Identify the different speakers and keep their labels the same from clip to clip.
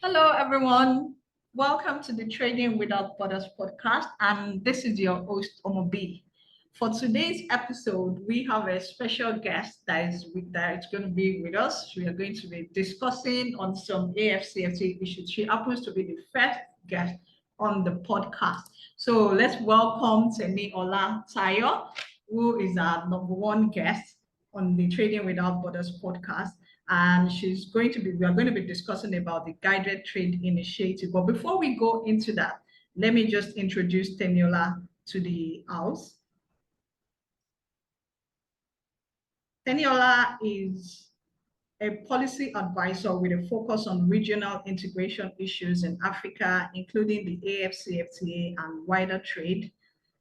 Speaker 1: Hello, everyone. Welcome to the Trading Without Borders podcast. And this is your host, Omobi. For today's episode, we have a special guest that is going to be with us. We are going to be discussing on some AfCFTA issues. She happens to be the first guest on the podcast. So let's welcome Teniola Tayo, who is our number one guest on the Trading Without Borders podcast, and we are going to be discussing about the guided trade initiative. But before we go into that, let me just introduce Teniola to the house. Teniola is a policy advisor with a focus on regional integration issues in Africa, including the AfCFTA and wider trade,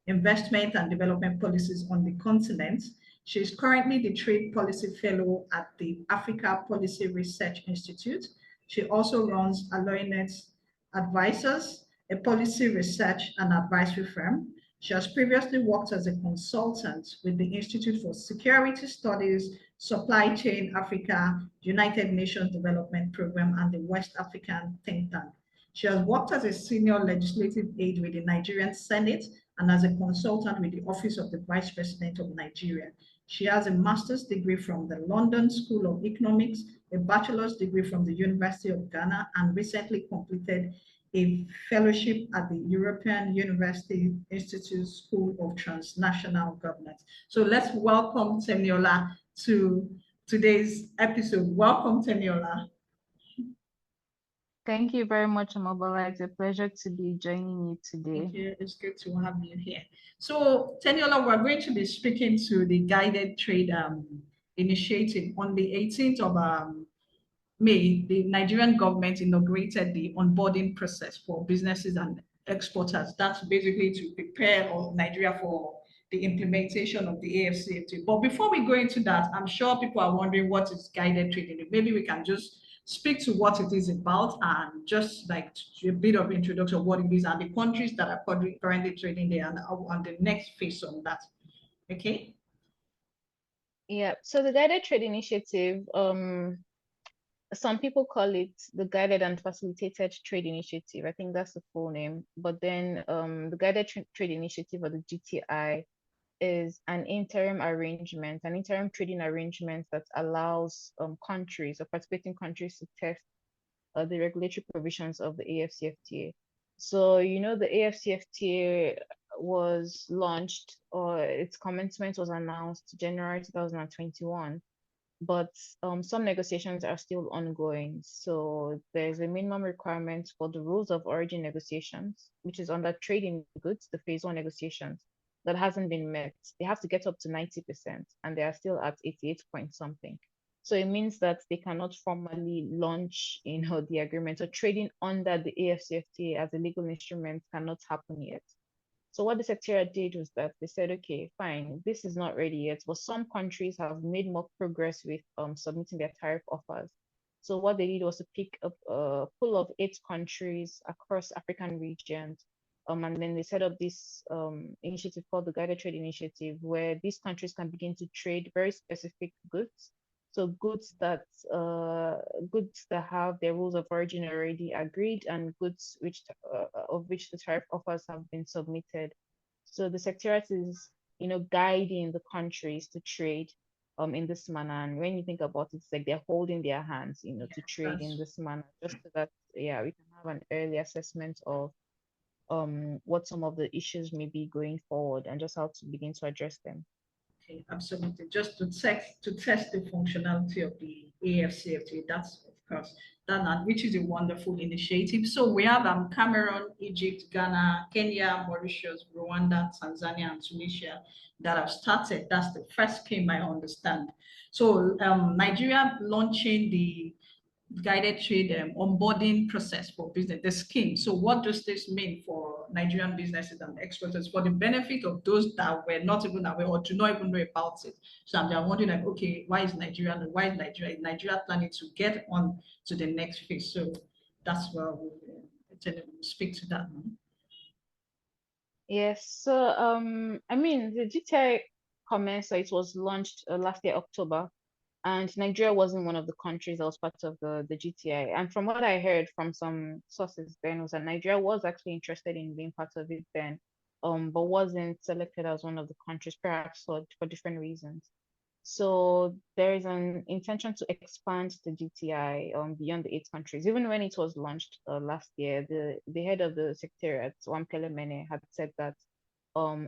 Speaker 1: investment and development policies on the continent. She is currently the Trade Policy Fellow at the Africa Policy Research Institute. She also runs Aloinet Advisors, a policy research and advisory firm. She has previously worked as a consultant with the Institute for Security Studies, Supply Chain Africa, United Nations Development Programme, and the West African think tank. She has worked as a senior legislative aide with the Nigerian Senate and as a consultant with the Office of the Vice President of Nigeria. She has a master's degree from the London School of Economics, a bachelor's degree from the University of Ghana, and recently completed a fellowship at the European University Institute School of Transnational Governance. So let's welcome Teniola to today's episode. Welcome, Teniola.
Speaker 2: Thank you very much, Amobala. It's a pleasure to be joining you today.
Speaker 1: Thank you. It's good to have you here. So, Teniola, we're going to be speaking to the guided trade initiative on the 18th of May. The Nigerian government inaugurated the onboarding process for businesses and exporters. That's basically to prepare Nigeria for the implementation of the AfCFTA. But before we go into that, I'm sure people are wondering what is guided trading. Maybe we can just speak to what it is about and just like a bit of introduction of what it is and the countries that are currently trading there and the next phase on that. Okay.
Speaker 2: Yeah, so the Guided Trade Initiative, some people call it the Guided and Facilitated Trade Initiative. I think that's the full name. But then the Guided Trade Initiative, or the GTI, is an interim trading arrangement that allows countries or participating countries to test the regulatory provisions of the AfCFTA. So, the AfCFTA was launched, or its commencement was announced January 2021, but some negotiations are still ongoing. So there's a minimum requirement for the rules of origin negotiations, which is under trading goods, the phase one negotiations, that hasn't been met. They have to get up to 90%, and they are still at 88 point something. So it means that they cannot formally launch, the agreement, or trading under the AfCFTA as a legal instrument cannot happen yet. So what the Secretariat did was that they said, okay, fine, this is not ready yet, but some countries have made more progress with submitting their tariff offers. So what they did was to pick up a pool of 8 countries across African regions, and then they set up this initiative called the Guided Trade Initiative, where these countries can begin to trade very specific goods. So goods that have their rules of origin already agreed, and goods of which the tariff offers have been submitted. So the Secretariat is, guiding the countries to trade in this manner. And when you think about it, it's like they're holding their hands, to trade in
Speaker 1: That's
Speaker 2: this manner, just so that we can have an early assessment of what some of the issues may be going forward and just how to begin to address them.
Speaker 1: okay, absolutely. Just to test the functionality of the AfCFTA. That's of course that which is a wonderful initiative. So we have Cameroon, Egypt, Ghana, Kenya, Mauritius, Rwanda, Tanzania, and Tunisia that have started. That's the first scheme I understand. So Nigeria launching the guided trade onboarding process for business, the scheme. So what does this mean for Nigerian businesses and exporters for the benefit of those that were not even aware or do not even know about it? So I'm wondering like, okay, why is Nigeria planning to get on to the next phase? So that's where we'll speak to that now.
Speaker 2: Yes, so I mean the GTI commenced, so it was launched last year, October. And Nigeria wasn't one of the countries that was part of the GTI. And from what I heard from some sources then was that Nigeria was actually interested in being part of it then, but wasn't selected as one of the countries, perhaps for different reasons. So there is an intention to expand the GTI beyond the 8 countries. Even when it was launched last year, the head of the secretariat, Wamkele Mene, had said that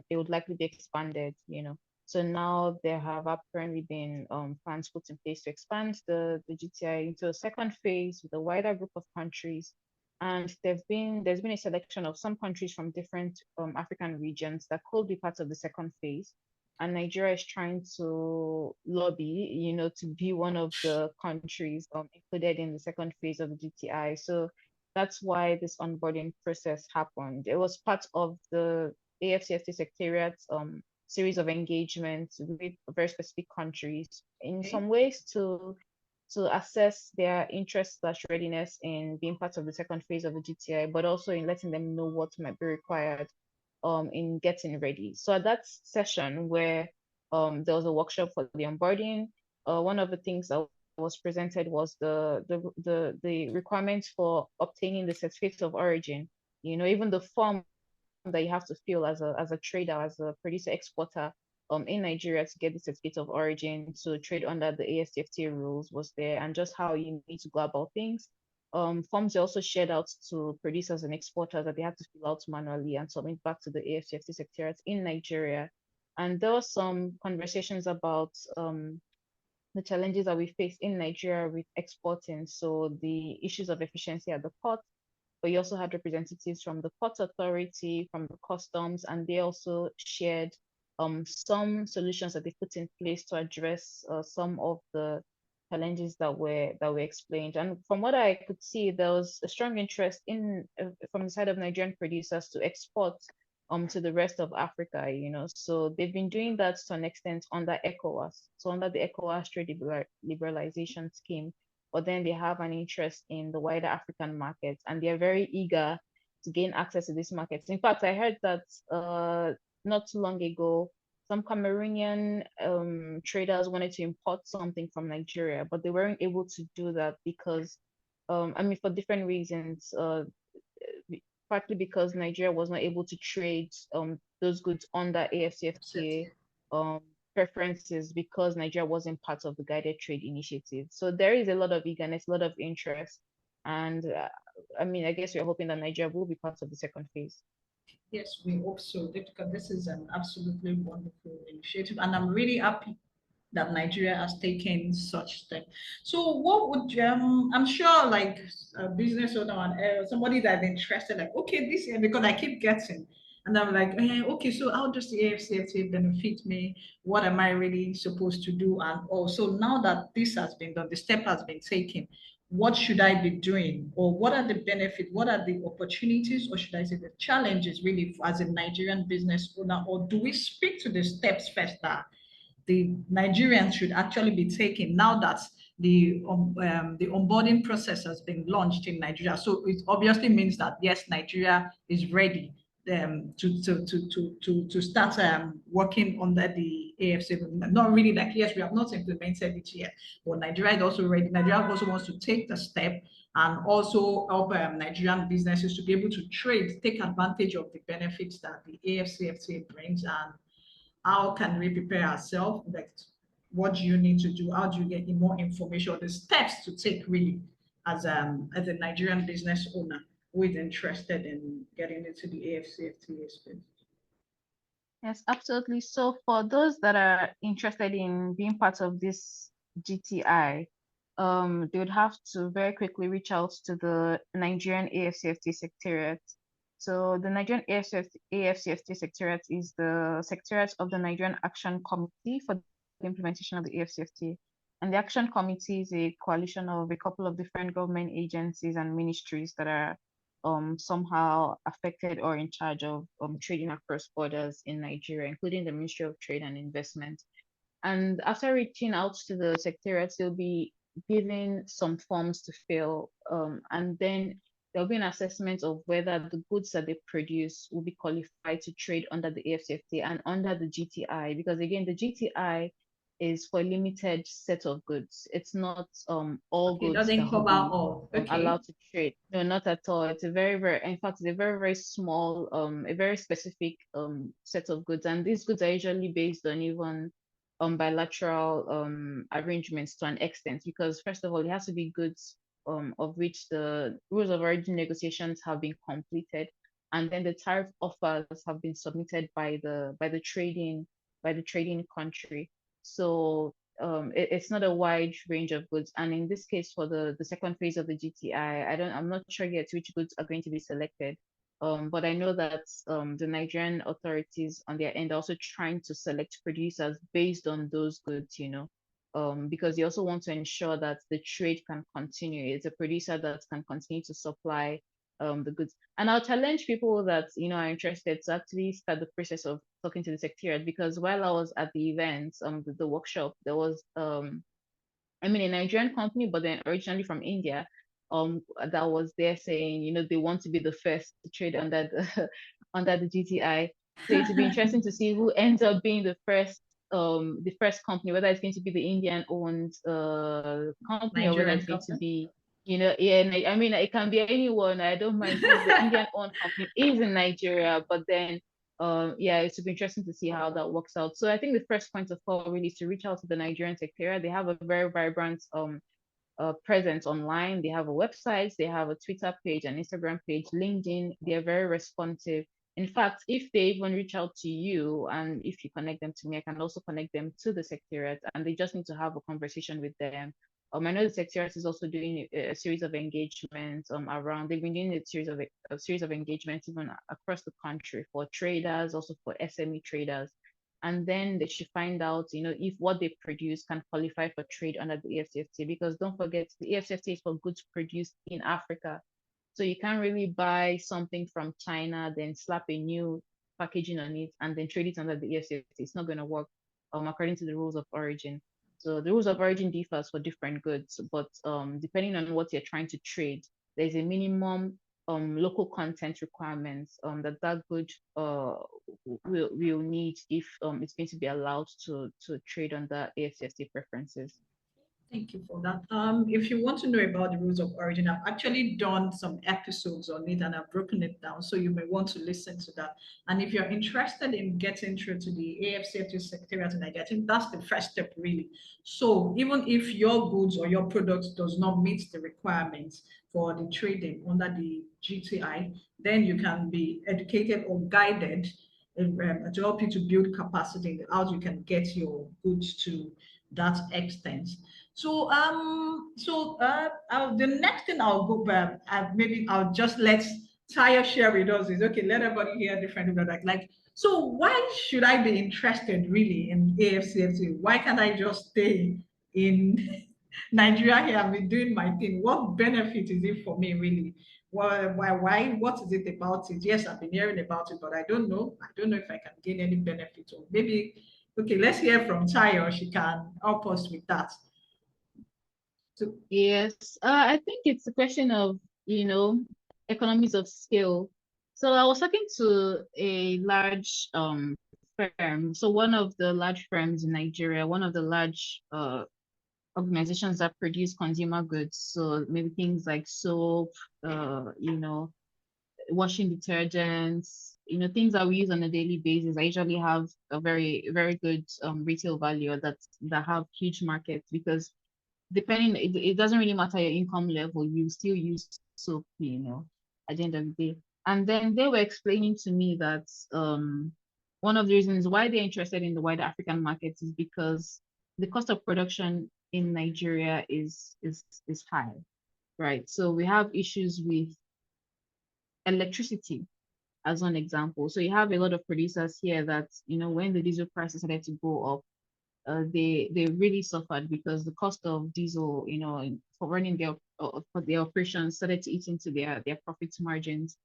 Speaker 2: it would likely be expanded, you know. So now there have apparently been plans put in place to expand the GTI into a second phase with a wider group of countries. And there's been a selection of some countries from different African regions that could be part of the second phase. And Nigeria is trying to lobby, you know, to be one of the countries included in the second phase of the GTI. So that's why this onboarding process happened. It was part of the AfCFTA Secretariat's series of engagements with very specific countries, in
Speaker 1: Okay.
Speaker 2: some ways to assess their interest/readiness in being part of the second phase of the GTI, but also in letting them know what might be required in getting ready. So at that session where there was a workshop for the onboarding, one of the things that was presented was the requirements for obtaining the certificate of origin. You know, even the form that you have to fill as a trader, as a producer exporter in Nigeria to get the certificate of origin to trade under the AfCFTA rules was there, and just how you need to go about things. Forms are also shared out to producers and exporters that they have to fill out manually and submit back to the AfCFTA Secretariat in Nigeria. And there were some conversations about the challenges that we face in Nigeria with exporting. So the issues of efficiency at the port, but you also had representatives from the Port Authority, from the customs, and they also shared some solutions that they put in place to address some of the challenges that were explained. And from what I could see, there was a strong interest in from the side of Nigerian producers to export to the rest of Africa, you know. So they've been doing that to an extent under ECOWAS. So under the ECOWAS trade liberalization scheme, but then they have an interest in the wider African markets, and they're very eager to gain access to these markets. In fact, I heard that not too long ago, some Cameroonian traders wanted to import something from Nigeria, but they weren't able to do that because, I mean, for different reasons. Partly because Nigeria was not able to trade those goods under AfCFTA preferences because Nigeria wasn't part of the guided trade initiative. So there is a lot of eagerness, a lot of interest. And I mean, I guess we're hoping that Nigeria will be part of the second phase.
Speaker 1: Yes, we hope so, because this is an absolutely wonderful initiative, and I'm really happy that Nigeria has taken such step. So what would I'm sure like a business owner and somebody that's interested, like, okay, this year, because I keep getting, and I'm like, okay, so how does the AfCFTA benefit me? What am I really supposed to do? And also now that this has been done, the step has been taken, what should I be doing? Or what are the benefits? What are the opportunities? Or should I say the challenges really as a Nigerian business owner? Or do we speak to the steps first that the Nigerians should actually be taking now that the onboarding process has been launched in Nigeria? So it obviously means that yes, Nigeria is ready to start working under the AFC. Not really like, yes, we have not implemented it yet, but Nigeria is also ready. Nigeria also wants to take the step and also help Nigerian businesses to be able to trade, take advantage of the benefits that the AfCFTA brings. And how can we prepare ourselves? Like, what do you need to do? How do you get more information? The steps to take really as a Nigerian business owner who is interested in getting into the AfCFTA space.
Speaker 2: Yes, absolutely. So for those that are interested in being part of this GTI, they would have to very quickly reach out to the Nigerian AfCFTA Secretariat. So the Nigerian AfCFTA Secretariat is the Secretariat of the Nigerian Action Committee for the implementation of the AfCFTA. And the Action Committee is a coalition of a couple of different government agencies and ministries that are somehow affected or in charge of trading across borders in Nigeria, including the Ministry of Trade and Investment. And after reaching out to the secretariats, they'll be given some forms to fill, and then there'll be an assessment of whether the goods that they produce will be qualified to trade under the AfCFTA and under the GTI. Because again, the GTI is for a limited set of goods. It's not all
Speaker 1: Okay, it
Speaker 2: goods
Speaker 1: doesn't
Speaker 2: that will
Speaker 1: cover
Speaker 2: be
Speaker 1: all. Okay.
Speaker 2: allowed to trade. No, not at all. It's a very, very, in fact, it's a very, very small, a very specific set of goods. And these goods are usually based on even bilateral arrangements to an extent, because first of all, it has to be goods of which the rules of origin negotiations have been completed, and then the tariff offers have been submitted by the trading country. So it's not a wide range of goods. And in this case, for the second phase of the GTI, I'm not sure yet which goods are going to be selected. But I know that the Nigerian authorities on their end are also trying to select producers based on those goods, because they also want to ensure that the trade can continue. It's a producer that can continue to supply the goods. And I'll challenge people that are interested to actually start the process of talking to the secretariat, because while I was at the event, the workshop, there was a Nigerian company, but then originally from India, that was there saying, they want to be the first to trade under the under the GTI. So it would be interesting to see who ends up being the first company, whether it's going to be the Indian owned company, or whether
Speaker 1: Nigerian
Speaker 2: it's going to
Speaker 1: company.
Speaker 2: be, yeah, it can be anyone. I don't mind, because the Indian owned company is in Nigeria, but then yeah, it would be interesting to see how that works out. So I think the first point of call really is to reach out to the Nigerian secretariat. They have a very vibrant presence online. They have a website, they have a Twitter page, an Instagram page, LinkedIn. They're very responsive. In fact, if they even reach out to you and if you connect them to me, I can also connect them to the secretariat, and they just need to have a conversation with them. I know the secretariat is also doing a series of engagements around. They've been doing a series of engagements even across the country for traders, also for SME traders, and then they should find out, if what they produce can qualify for trade under the AfCFTA. Because don't forget, the AfCFTA is for goods produced in Africa. So you can't really buy something from China, then slap a new packaging on it, and then trade it under the AfCFTA. It's not going to work according to the rules of origin. So the rules of origin differs for different goods, but depending on what you're trying to trade, there's a minimum local content requirements that good will need if it's going to be allowed to trade under AfCFTA preferences.
Speaker 1: Thank you for that. If you want to know about the rules of origin, I've actually done some episodes on it and I've broken it down. So you may want to listen to that. And if you're interested in getting through to the AfCFTA Secretariat in Nigeria, I think that's the first step really. So even if your goods or your product does not meet the requirements for the trading under the GTI, then you can be educated or guided to help you to build capacity, how you can get your goods to that extent. So the next thing I'll go back, maybe I'll just let Taya share with us is okay. Let everybody hear different about that. Like, so why should I be interested really in AfCFTA? Why can't I just stay in Nigeria here? I've been doing my thing. What benefit is it for me really? Why? What is it about it? Yes, I've been hearing about it, but I don't know. I don't know if I can gain any benefit or maybe. Okay, let's hear from Taya. She can help us with that. So,
Speaker 2: Yes, I think it's a question of, economies of scale. So I was talking to a large firm. So one of the large firms in Nigeria, one of the large organizations that produce consumer goods. So maybe things like soap, washing detergents, things that we use on a daily basis. I usually have a very, very good retail value that have huge markets, because depending, it doesn't really matter your income level, you still use soap, at the end of the day. And then they were explaining to me that one of the reasons why they're interested in the wider African markets is because the cost of production in Nigeria is high, right? So we have issues with electricity as one example. So you have a lot of producers here that, when the diesel prices started to go up, they really suffered, because the cost of diesel, for running for their operations started to eat into their profit margins.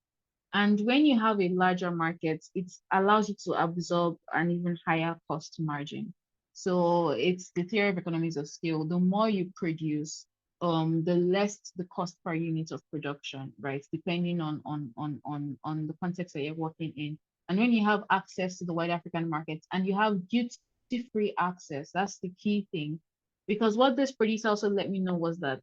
Speaker 2: And when you have a larger market, it allows you to absorb an even higher cost margin. So it's the theory of economies of scale. The more you produce, the less the cost per unit of production, right? Depending on the context that you're working in. And when you have access to the wide African markets and you have duty duty-free access. That's the key thing. Because what this producer also let me know was that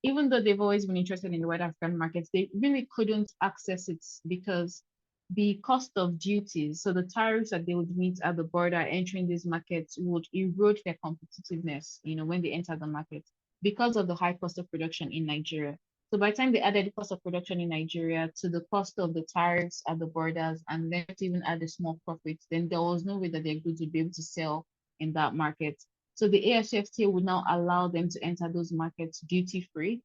Speaker 2: even though they've always been interested in the West African markets, they really couldn't access it because the cost of duties, so the tariffs that they would meet at the border entering these markets would erode their competitiveness, when they enter the market because of the high cost of production in Nigeria. So by the time they added the cost of production in Nigeria to the cost of the tariffs at the borders and then to even add the small profits, then there was no way that their goods would be able to sell in that market. So the AfCFTA would now allow them to enter those markets duty free,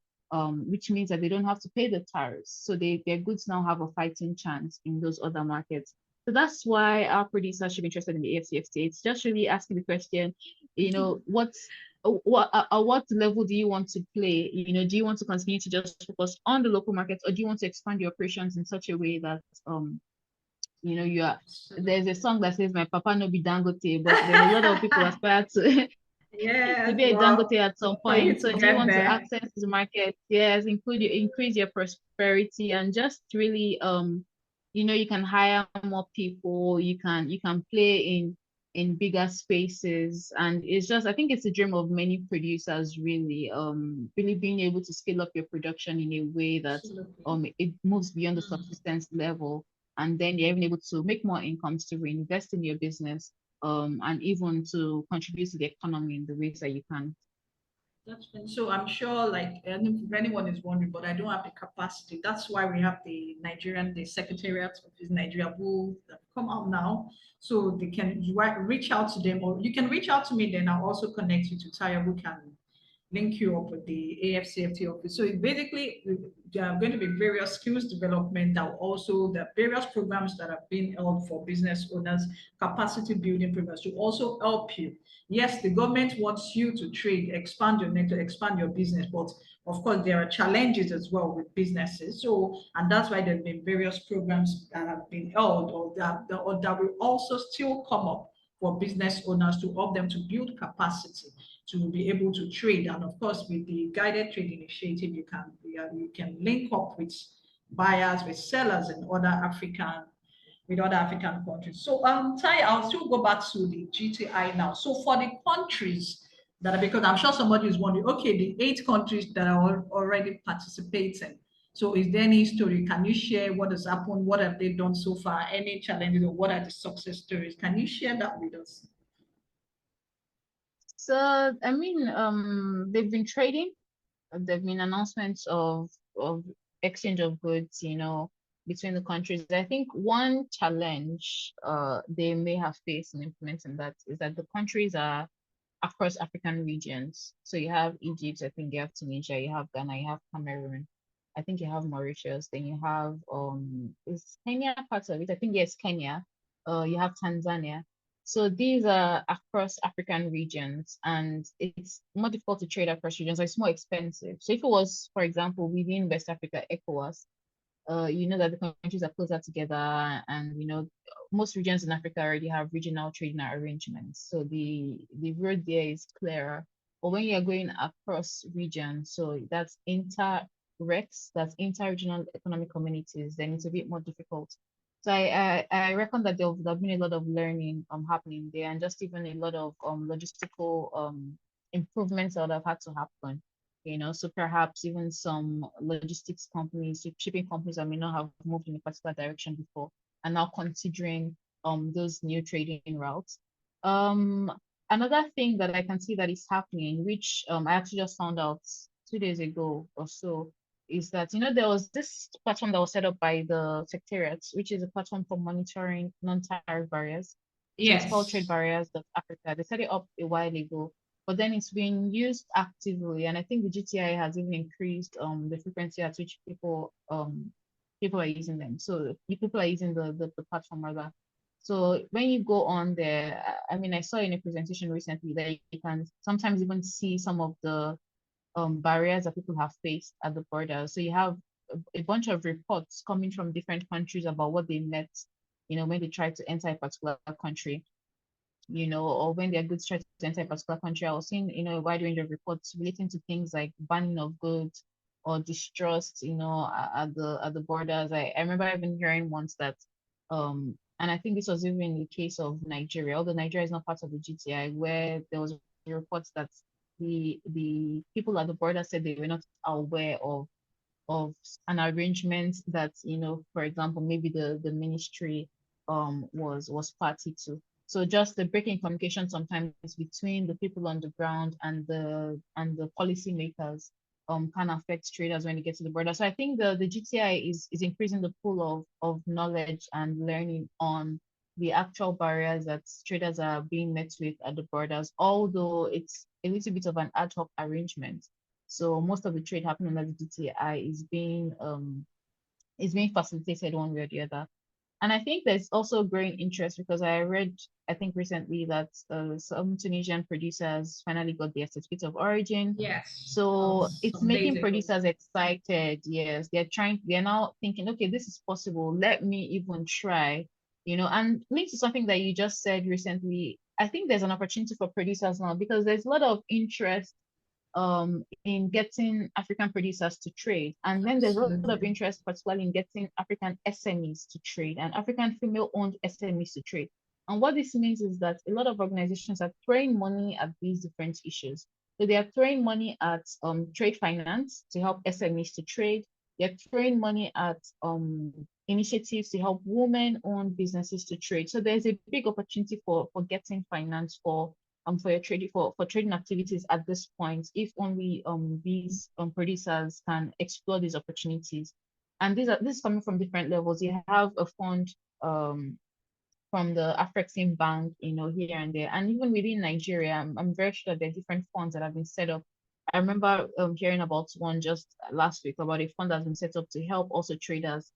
Speaker 2: which means that they don't have to pay the tariffs. So their goods now have a fighting chance in those other markets. So that's why our producers should be interested in the AfCFTA. It's just really asking the question, what level do you want to play? Do you want to continue to just focus on the local markets, or do you want to expand your operations in such a way that there's a song that says my papa no be Dangote, but then a lot of people aspire to to
Speaker 1: Yes,
Speaker 2: be a
Speaker 1: well,
Speaker 2: Dangote at some
Speaker 1: for you
Speaker 2: point.
Speaker 1: to
Speaker 2: So do you
Speaker 1: get
Speaker 2: want to
Speaker 1: there,
Speaker 2: access the market? Yes, increase your prosperity and just really you can hire more people, you can play in bigger spaces. And it's just, I think it's a dream of many producers really, really being able to scale up your production in a way that
Speaker 1: absolutely.
Speaker 2: it moves beyond the
Speaker 1: Mm.
Speaker 2: subsistence level. And then you're even able to make more incomes to reinvest in your business, and even to contribute to the economy in the ways that you can.
Speaker 1: That's been so. I'm sure, like, if anyone is wondering, but I don't have the capacity. That's why we have the Secretariat of Nigeria who have come out now, so they can reach out to them, or you can reach out to me. Then I'll also connect you to Taya, who can link you up with the AfCFT office. So it basically, there are going to be various skills development that also the various programs that are being held for business owners, capacity building programs to also help you. Yes, the government wants you to trade, expand your network, expand your business, but of course there are challenges as well with businesses. So, and that's why there have been various programs that have been held or that will also still come up for business owners to help them to build capacity to be able to trade. And of course, with the guided trade initiative, you can link up with buyers, with sellers in other African countries. So, Tai, I'll still go back to the GTI now. So, for the countries that are, because I'm sure somebody is wondering, okay, the 8 countries that are already participating. So, is there any story? Can you share what has happened? What have they done so far? Any challenges, or what are the success stories? Can you share that with us?
Speaker 2: So I mean, they've been trading. There've been announcements of exchange of goods, between the countries. I think one challenge they may have faced in implementing that is that the countries are across African regions. So you have Egypt, I think you have Tunisia, you have Ghana, you have Cameroon, I think you have Mauritius, then you have is Kenya part of it? I think yes, Kenya. You have Tanzania. So these are across African regions, and it's more difficult to trade across regions. So it's more expensive. So if it was, for example, within West Africa, ECOWAS, that the countries are closer together, and most regions in Africa already have regional trading arrangements, so the road there is clearer. But when you're going across regions, so that's inter-rex, that's inter-regional economic communities, then it's a bit more difficult. So I reckon that there've been a lot of learning happening there, and just even a lot of logistical improvements that have had to happen. So perhaps even some logistics companies, shipping companies that may not have moved in a particular direction before are now considering those new trading routes. Um, Another thing that I can see that is happening, which I actually just found out 2 days ago or so, is that there was this platform that was set up by the Secretariat, which is a platform for monitoring non-tariff barriers. So it's called Trade
Speaker 1: Yes.
Speaker 2: Barriers Africa. They set it up a while ago, but then it's been used actively, and I think the GTI has even increased the frequency at which people are using them. So people are using the platform rather. So when you go on there, I mean, I saw in a presentation recently that you can sometimes even see some of the barriers that people have faced at the border. So you have a bunch of reports coming from different countries about what they met, when they try to enter a particular country, or when their goods try to enter a particular country. I was seeing, a wide range of reports relating to things like banning of goods or distrust, at the borders. I remember even hearing once that And I think this was even in the case of Nigeria, although Nigeria is not part of the GTI, where there was reports that the people at the border said they were not aware of an arrangement that, for example, maybe the ministry was party to. So just the breaking communication sometimes between the people on the ground and the policymakers can affect traders when they get to the border. So I think the GTI is increasing the pool of knowledge and learning on the actual barriers that traders are being met with at the borders, although it's a little bit of an ad hoc arrangement. So most of the trade happening under the GTI is being facilitated one way or the other. And I think there's also growing interest because I read, I think recently that some Tunisian producers finally got their certificate of origin.
Speaker 1: Yes,
Speaker 2: So it's
Speaker 1: some days
Speaker 2: making
Speaker 1: ago.
Speaker 2: producers excited. Yes, they're now thinking, okay, this is possible. Let me even try, and linked to something that you just said recently. I think there's an opportunity for producers now because there's a lot of interest in getting African producers to trade. And then there's a lot of
Speaker 1: Absolutely.
Speaker 2: interest, particularly in getting African SMEs to trade and African female-owned SMEs to trade. And what this means is that a lot of organizations are throwing money at these different issues. So they are throwing money at trade finance to help SMEs to trade. They're throwing money at initiatives to help women-owned businesses to trade. So there's a big opportunity for getting finance for your trading for trading activities at this point, if only these producers can explore these opportunities. And this is coming from different levels. You have a fund from the Afrexim Bank, here and there. And even within Nigeria, I'm very sure there are different funds that have been set up. I remember hearing about one just last week about a fund that's been set up to help also traders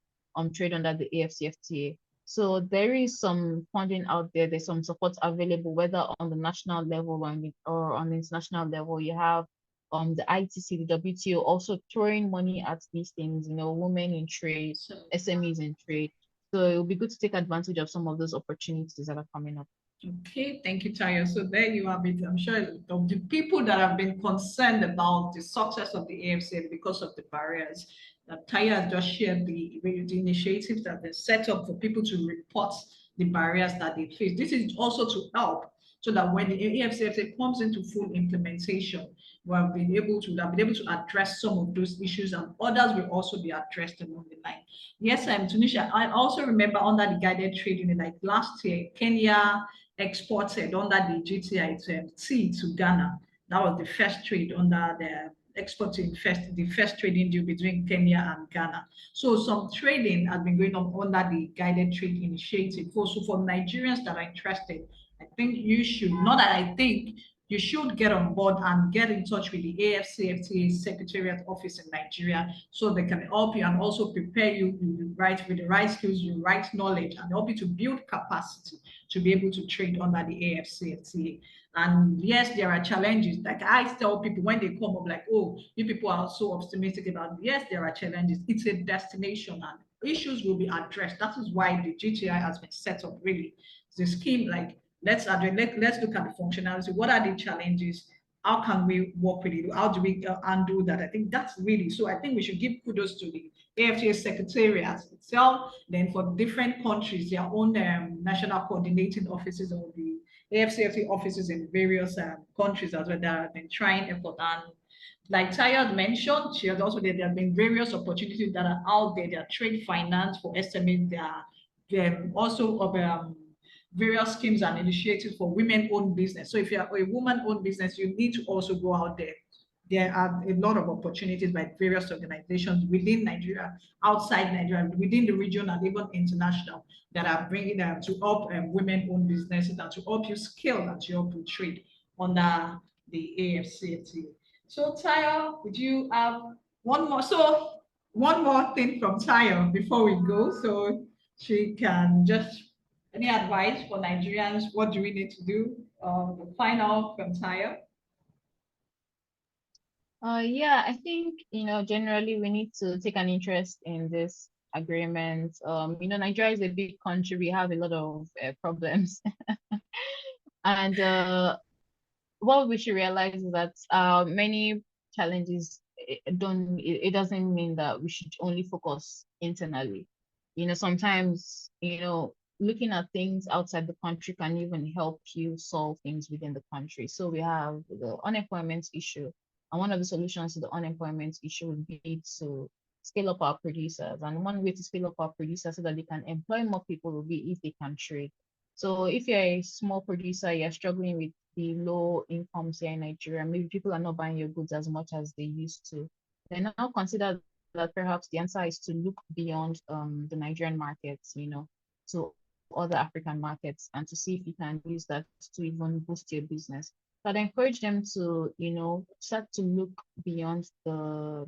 Speaker 2: trade under the AfCFTA. So there is some funding out there. There's some support available, whether on the national level or on the international level. You have the ITC, the WTO also throwing money at these things, women in trade,
Speaker 1: So,
Speaker 2: SMEs in trade. So it will be good to take advantage of some of those opportunities that are coming up.
Speaker 1: okay, thank you, Tayo. So there you have it. I'm sure of the people that have been concerned about the success of the AFCA because of the barriers that Tayo has just shared, the initiatives that have been set up for people to report the barriers that they face. This is also to help so that when the AFCFTA comes into full implementation, we have been able to address some of those issues, and others will also be addressed along the line. Yes, I'm Tunisia. I also remember under the guided trading, like last year, Kenya exported under the GTI tea to Ghana. That was the first trade under the the first trading deal between Kenya and Ghana. So some trading has been going on under the guided trade initiative. Also for Nigerians that are interested, I think you should, not that I think, you should get on board and get in touch with the AfCFTA Secretariat Office in Nigeria so they can help you and also prepare you with the right skills, the right knowledge, and help you to build capacity to be able to trade under the AfCFTA. And yes, there are challenges. Like I tell people when they come up, like, oh, you people are so optimistic about it. Yes, there are challenges. It's a destination and issues will be addressed. That is why the GTI has been set up really. The scheme, like, let's look at the functionality. What are the challenges? How can we work with it? How do we undo that? I think that's really, so I think we should give kudos to the AfCFTA Secretariat itself. Then for different countries, their own national coordinating offices or the AfCFTA offices in various countries as well that have been trying effort. And like Taya mentioned, she has also there have been various opportunities that are out there. There are trade finance for SMEs. There are also of various schemes and initiatives for women-owned business. So if you're a woman-owned business, you need to also go out there. There are a lot of opportunities by various organizations within Nigeria, outside Nigeria, within the region, and even international that are bringing them to help women-owned businesses and to help you scale and to help you trade under the AfCFTA. So, Tayo, would you have one more? So, one more thing from Tayo before we go, so she can just any advice for Nigerians? What do we need to do? The final from Tayo.
Speaker 2: Yeah, I think, generally we need to take an interest in this agreement. Nigeria is a big country. We have a lot of problems. And what we should realize is that many challenges it doesn't mean that we should only focus internally. Sometimes, looking at things outside the country can even help you solve things within the country. So we have the unemployment issue. And one of the solutions to the unemployment issue would be to scale up our producers. And one way to scale up our producers so that they can employ more people will be if they can trade. So if you're a small producer, you're struggling with the low incomes here in Nigeria, maybe people are not buying your goods as much as they used to, then now consider that perhaps the answer is to look beyond the Nigerian markets, to other African markets and to see if you can use that to even boost your business. But I encourage them to, start to look beyond the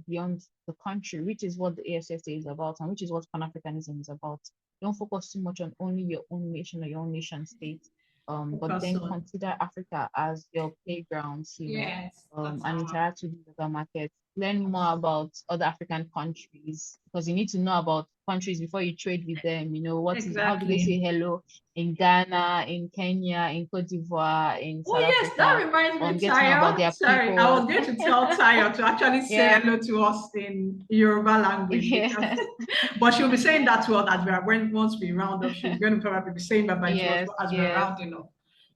Speaker 2: country, which is what the AfCFTA is about and which is what Pan-Africanism is about. Don't focus too much on only your own nation or your own nation state. But then consider Africa as your playgrounds,
Speaker 1: Yes,
Speaker 2: and interact with the other markets. Learn more about other African countries because you need to know about countries before you trade with them. How do they say hello in Ghana, in Kenya, in Cote d'Ivoire, in
Speaker 1: Oh
Speaker 2: South
Speaker 1: yes, that
Speaker 2: Africa?
Speaker 1: reminds me,
Speaker 2: Get to know about
Speaker 1: Tayo.
Speaker 2: their
Speaker 1: Sorry, I was
Speaker 2: people.
Speaker 1: going to tell Tayo to actually say
Speaker 2: Yeah.
Speaker 1: hello to us in Yoruba language.
Speaker 2: Yeah.
Speaker 1: But she'll be saying that to us as once we round up. She's going to probably be saying bye-bye to us as we're rounding up.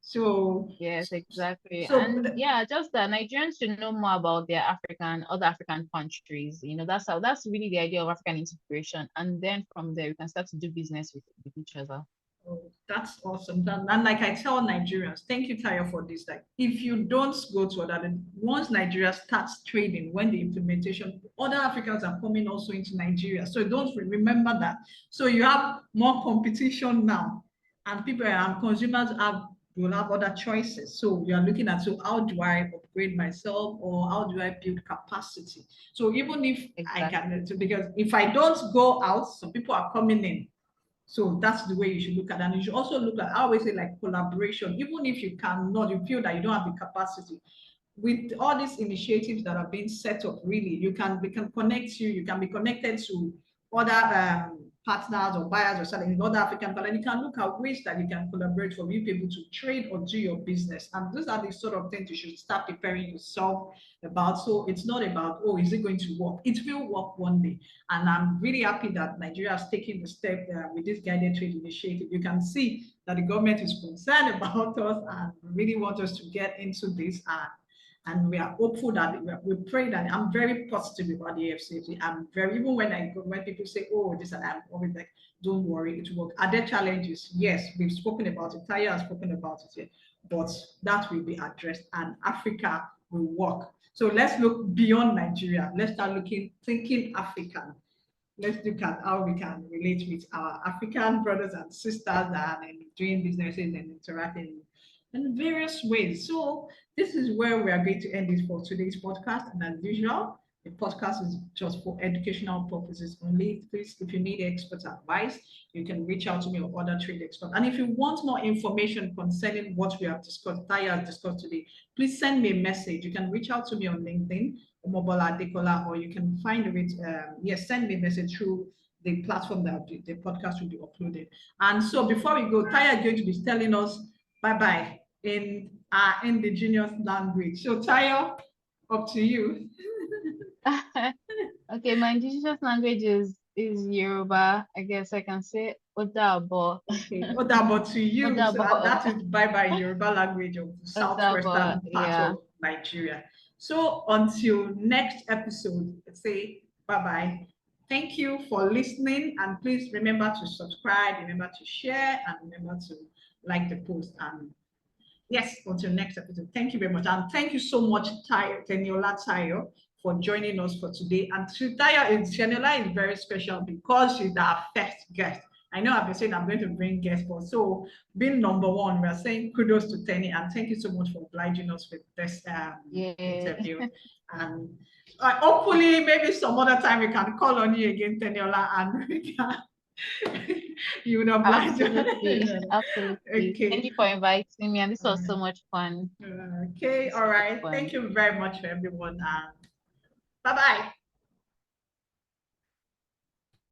Speaker 1: So
Speaker 2: yes, exactly.
Speaker 1: So
Speaker 2: And yeah, just that Nigerians should know more about their other African countries. That's really the idea of African integration. And then from there, we can start to do business with each other.
Speaker 1: oh, that's awesome. And like I tell Nigerians, thank you, Tayo, for this. Like, if you don't go to other, once Nigeria starts trading, when the implementation, other Africans are coming also into Nigeria. So don't remember that. So you have more competition now, and people and consumers will have other choices. So we are looking at, so how do I upgrade myself, or how do I build capacity? So even if I can, because if I don't go out, some people are coming in. So that's the way you should look at it. And you should also look at, I always say, like collaboration. Even if you cannot, you feel that you don't have the capacity, with all these initiatives that are being set up, really, we can connect you, you can be connected to other partners or buyers or selling in other African countries. You can look at ways that you can collaborate for you people to trade or do your business. And those are the sort of things you should start preparing yourself about. So it's not about, oh, is it going to work? It will work one day. And I'm really happy that Nigeria has taken the step with this guided trade initiative. You can see that the government is concerned about us and really want us to get into this. And we are hopeful that we pray that I'm very positive about the AfCFTA. I'm very, even when people say, oh, this, and I'm always like, don't worry, it will work. Are there challenges? Yes, we've spoken about it. Tayo has spoken about it here, but that will be addressed, and Africa will work. So let's look beyond Nigeria. Let's start thinking African. Let's look at how we can relate with our African brothers and sisters and doing businesses and interacting in various ways. So this is where we are going to end this for today's podcast. And as usual, the podcast is just for educational purposes only. Please, if you need expert advice, you can reach out to me or other trade experts. And if you want more information concerning what we have discussed, Tayo has discussed today, please send me a message. You can reach out to me on LinkedIn, Omobola Adekola, or you can find it, send me a message through the platform that the podcast will be uploaded. And so before we go, Tayo is going to be telling us bye-bye in our indigenous language. So Tayo, up to you.
Speaker 2: Okay, my indigenous language is Yoruba. I guess I can say Odabo.
Speaker 1: Okay, Odabo to you. So
Speaker 2: Odabo.
Speaker 1: that is bye-bye Yoruba language of the southwestern part of Nigeria. So until next episode, say bye-bye. Thank you for listening, and please remember to subscribe, remember to share, and remember to like the post. And yes, until next episode. Thank you very much. And thank you so much, Teniola Tayo, for joining us for today. And Teniola is very special because she's our first guest. I know I've been saying I'm going to bring guests, but so being number one, we're saying kudos to Tenny, and thank you so much for obliging us with this interview. And hopefully, maybe some other time we can call on you again, Teniola, and we can you would oblige.
Speaker 2: Absolutely. Absolutely.
Speaker 1: Okay.
Speaker 2: Thank you for inviting me, and this was so much fun.
Speaker 1: Okay, all right. Thank you very much, everyone. Bye-bye.